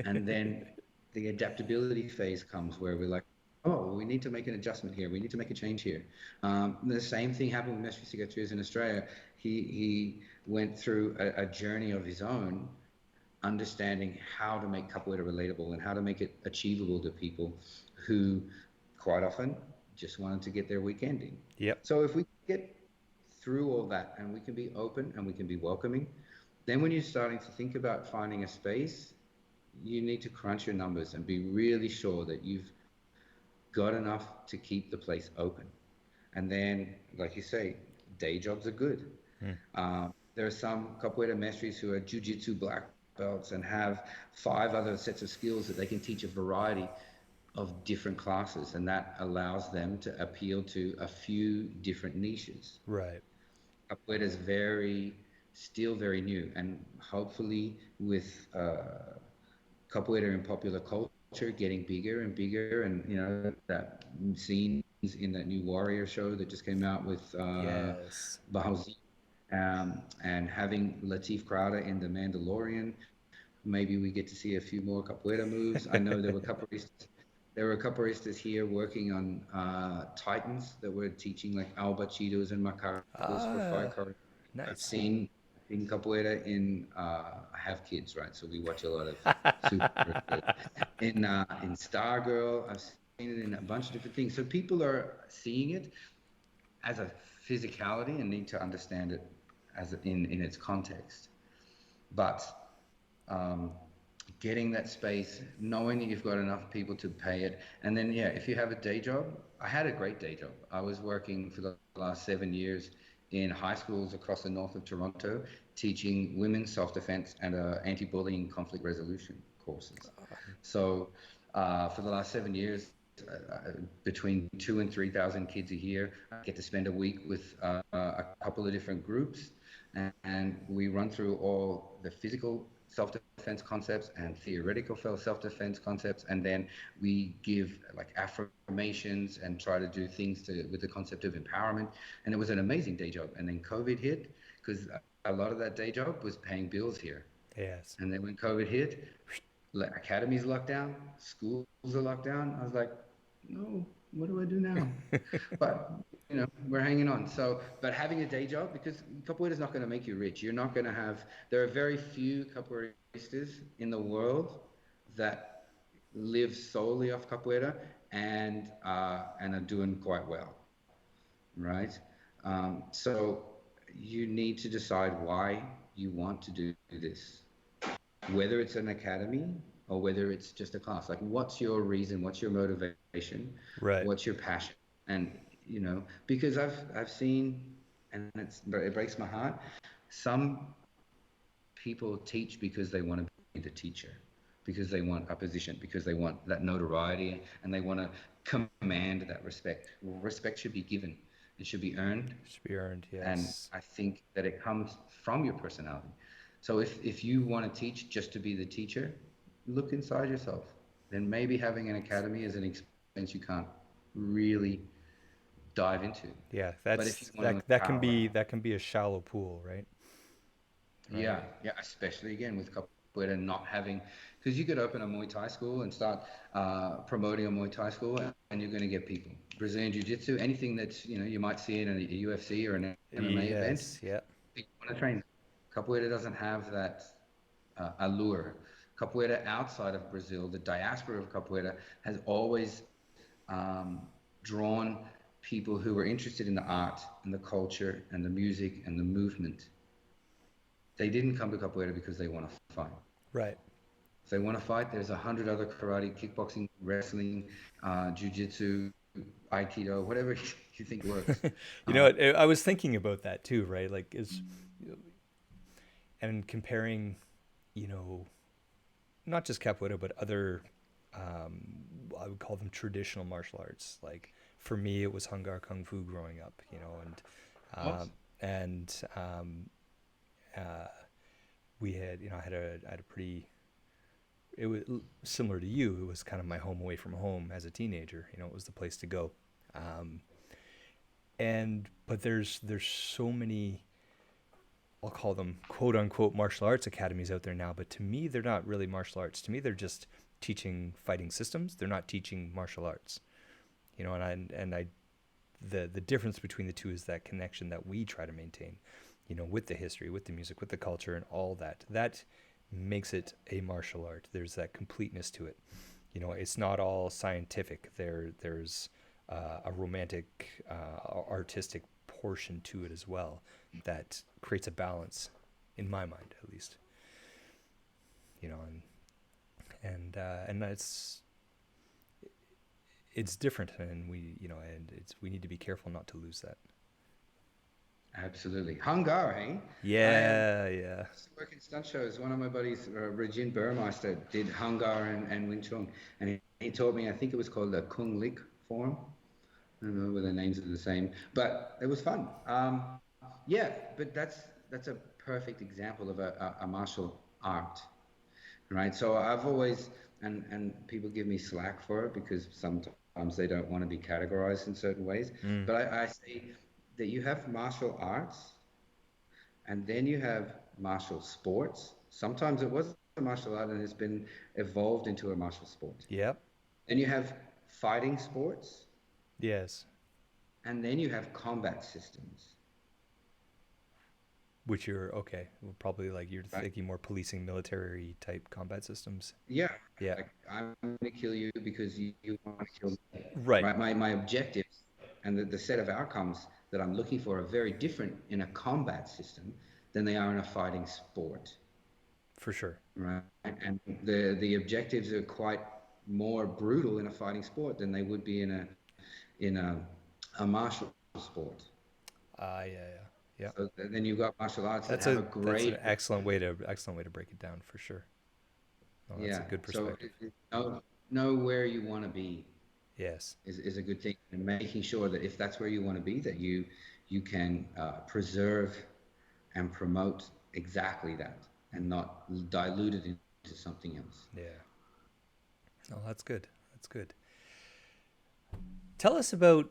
And then the adaptability phase comes where we're like, oh, we need to make an adjustment here. We need to make a change here. The same thing happened with Mestre Cicatriz in Australia. He went through a journey of his own, understanding how to make capoeira relatable and how to make it achievable to people who quite often just wanted to get their weekend in. Yep. So if we get through all that and we can be open and we can be welcoming, then when you're starting to think about finding a space, you need to crunch your numbers and be really sure that you've got enough to keep the place open. And then, like you say, day jobs are good. Mm. There are some capoeira mestres who are jiu-jitsu black belts and have 5 other sets of skills that they can teach a variety of different classes, and that allows them to appeal to a few different niches. Right. Capoeira is still very new, and hopefully with capoeira in popular culture getting bigger and bigger, and you know that scenes in that new Warrior show that just came out with Yes. Bahouzine, and having Latif Crowder in The Mandalorian. Maybe we get to see a few more capoeira moves. I know there were capoeiristas here working on Titans that were teaching like albachitos and macacos for fight Ah, choreography. I've nice. seen in capoeira in I have kids, right? So we watch a lot of super in Stargirl. I've seen it in a bunch of different things. So people are seeing it as a physicality and need to understand it as in its context. But um, getting that space, knowing that you've got enough people to pay it, and then yeah, if you have a day job, I had a great day job. I was working for the last 7 years in high schools across the north of Toronto, teaching women's self-defense and anti-bullying conflict resolution courses. So for the last 7 years, between 2 and 3 thousand kids a year, I get to spend a week with a couple of different groups, and we run through all the physical self-defense concepts and theoretical self-defense concepts, and then we give like affirmations and try to do things with the concept of empowerment. And it was an amazing day job. And then COVID hit, because a lot of that day job was paying bills here. Yes. And then when COVID hit, academies locked down, schools are locked down. I was like, no, what do I do now? But you know, we're hanging on. So, but having a day job, because capoeira is not going to make you rich. You're not going to have. There are very few capoeiristas in the world that live solely off capoeira and are doing quite well, right? So you need to decide why you want to do this, whether it's an academy or whether it's just a class. Like, what's your reason? What's your motivation? Right. What's your passion? And you know, because I've seen, and it breaks my heart. Some people teach because they want to be the teacher, because they want a position, because they want that notoriety, and they want to command that respect. Well, respect should be given. It should be earned, Should be earned. and Yes. I think that it comes from your personality. So if you want to teach just to be the teacher, look inside yourself. Then maybe having an academy is an expense you can't really dive into. Yeah, But if you that's want to empower, that can be a shallow pool, right? yeah, Right. yeah, especially again with capoeira not having, because you could open a Muay Thai school and start promoting a Muay Thai school, and you're going to get people. Brazilian Jiu-Jitsu, anything that's, you might see it in a UFC or an MMA event, Yes, yeah. people want to train. Capoeira doesn't have that allure. Capoeira outside of Brazil, the diaspora of capoeira has always um, drawn people who were interested in the art and the culture and the music and the movement. They didn't come to capoeira because they want to fight. Right. If they want to fight, there's 100 other karate, kickboxing, wrestling, jiu-jitsu, aikido, whatever you think works. You know, Um, I was thinking about that too, right? Like is and comparing, you know, not just capoeira but other I would call them traditional martial arts. Like for me, it was Hungar Kung Fu growing up, you know, um, awesome. and uh, we had, you know, I had a pretty, it was similar to you. It was kind of my home away from home as a teenager. You know, it was the place to go. Um, and but there's so many, I'll call them quote unquote martial arts academies out there now, but to me they're not really martial arts. To me they're just teaching fighting systems. They're not teaching martial arts. You know, and I the difference between the two is that connection that we try to maintain, you know, with the history, with the music, with the culture and all that. That makes it a martial art. There's that completeness to it. You know, it's not all scientific. There's a romantic, artistic portion to it as well that creates a balance, in my mind at least. You know, and it's different, and we, you know, and it's, we need to be careful not to lose that. Absolutely. Hungar, hey? I Yeah, yeah. used to work in stunt shows. One of my buddies, Regine Burmeister, did Hungar and Wing Chun. And he taught me, I think it was called the Kung Lik form. I don't know whether the names are the same, but it was fun. Yeah, but that's a perfect example of a martial art, right? So I've always, and people give me slack for it because sometimes they don't want to be categorized in certain ways. Mm. But I say that you have martial arts, and then you have martial sports. Sometimes it was a martial art and has been evolved into a martial sport. Yep. Then you have fighting sports, Yes. and then you have combat systems, Which you're okay. Well, probably like you're right? thinking more policing, military type combat systems. Yeah, Yeah. like I'm going to kill you because you want to kill me, Right. right? My objectives and the set of outcomes that I'm looking for are very different in a combat system than they are in a fighting sport, For sure. right? And the objectives are quite more brutal in a fighting sport than they would be in a martial sport. Yeah, yeah, yeah. So then you've got martial arts that have a That's an great, excellent way to break it down for sure. Oh, that's a yeah. good So perspective. know where you want to be Yes, is a good thing, and making sure that if that's where you want to be, that you can preserve and promote exactly that, and not dilute it into something else. yeah. Oh, that's good. That's good. Tell us about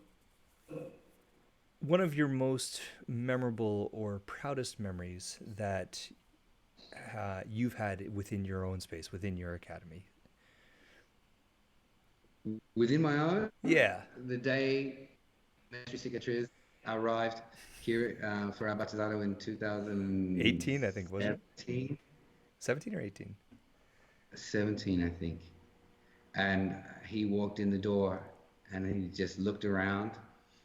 one of your most memorable or proudest memories that you've had within your own space, within your academy. Within my own, Yeah, the day Mestre Cicatriz arrived here for our Batizado in 18, I think, wasn't it? 2017, 17 or 18? 17, I think. And he walked in the door and he just looked around,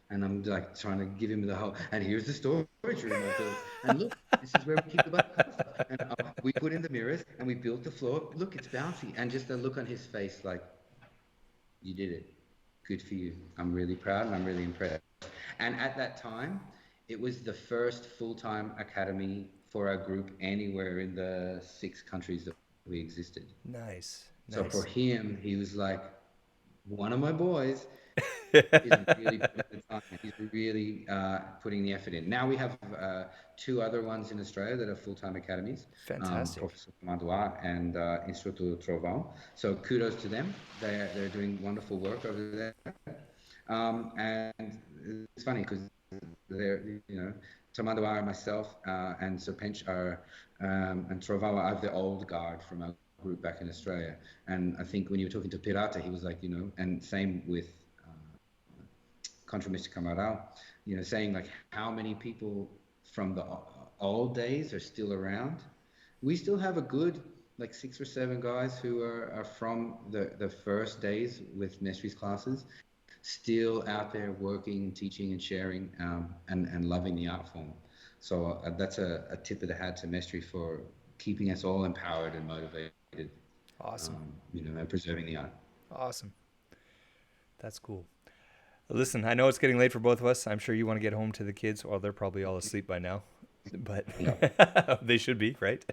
and I'm like trying to give him the whole, and here's the storage room I built, and look, this is where we keep the bike stuff, and we put in the mirrors and we built the floor, look, it's bouncy, and just the look on his face like, you did it, good for you, I'm really proud and I'm really impressed. And at that time it was the first full-time academy for our group anywhere in the 6 countries that we existed. Nice, So for nice. him, he was like, one of my boys is really putting the time in. He's really putting the effort in. Now we have two other ones in Australia that are full-time academies, Fantastic. Professor Mandois and Instructor Trovão. So kudos to them. They're doing wonderful work over there. And it's funny because they're, you know, Tamandawa and myself and Serpench are and Trovawa are the old guard from our group back in Australia. And I think when you were talking to Pirata, he was like, you know, and same with Contra Mr. Camarão, you know, saying like how many people from the old days are still around. We still have a good like 6 or 7 guys who are from the first days with Nestry's classes, still out there working, teaching, and sharing, and loving the art form. So that's a tip of the hat to Mestry for keeping us all empowered and motivated, Awesome. you know, and preserving the art. Awesome. That's cool. Listen, I know it's getting late for both of us. I'm sure you want to get home to the kids, or they're probably all asleep by now, but Yeah. they should be, right?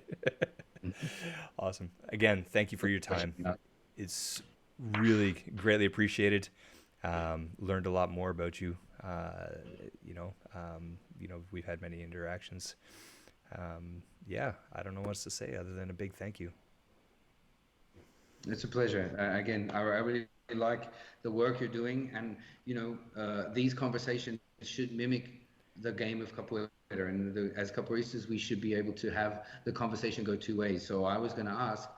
Awesome. Again, thank you for your time. Yeah. It's really greatly appreciated. Learned a lot more about you. We've had many interactions. Yeah, I don't know what else to say other than a big thank you. It's a pleasure. Again, I really like the work you're doing, and you know, these conversations should mimic the game of capoeira. And as capoeiristas, we should be able to have the conversation go 2 ways. So I was going to ask,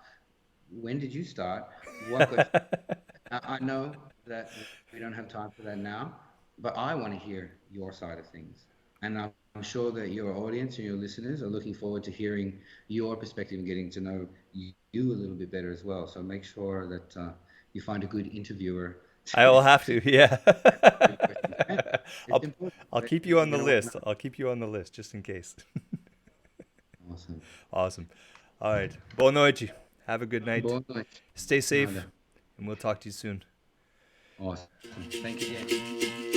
when did you start? What got I know that we don't have time for that now, but I want to hear your side of things. And I'm sure that your audience and your listeners are looking forward to hearing your perspective and getting to know you a little bit better as well. So make sure that you find a good interviewer I will have to to, yeah. your questions. And it's I'll important. I'll That, keep you on the you know what? list. I'll keep you on the list just in case. Awesome. Awesome. All right. Boa noite. Have a good night. Boa noite. Stay safe, Nada. and we'll talk to you soon. Awesome. Thank you again.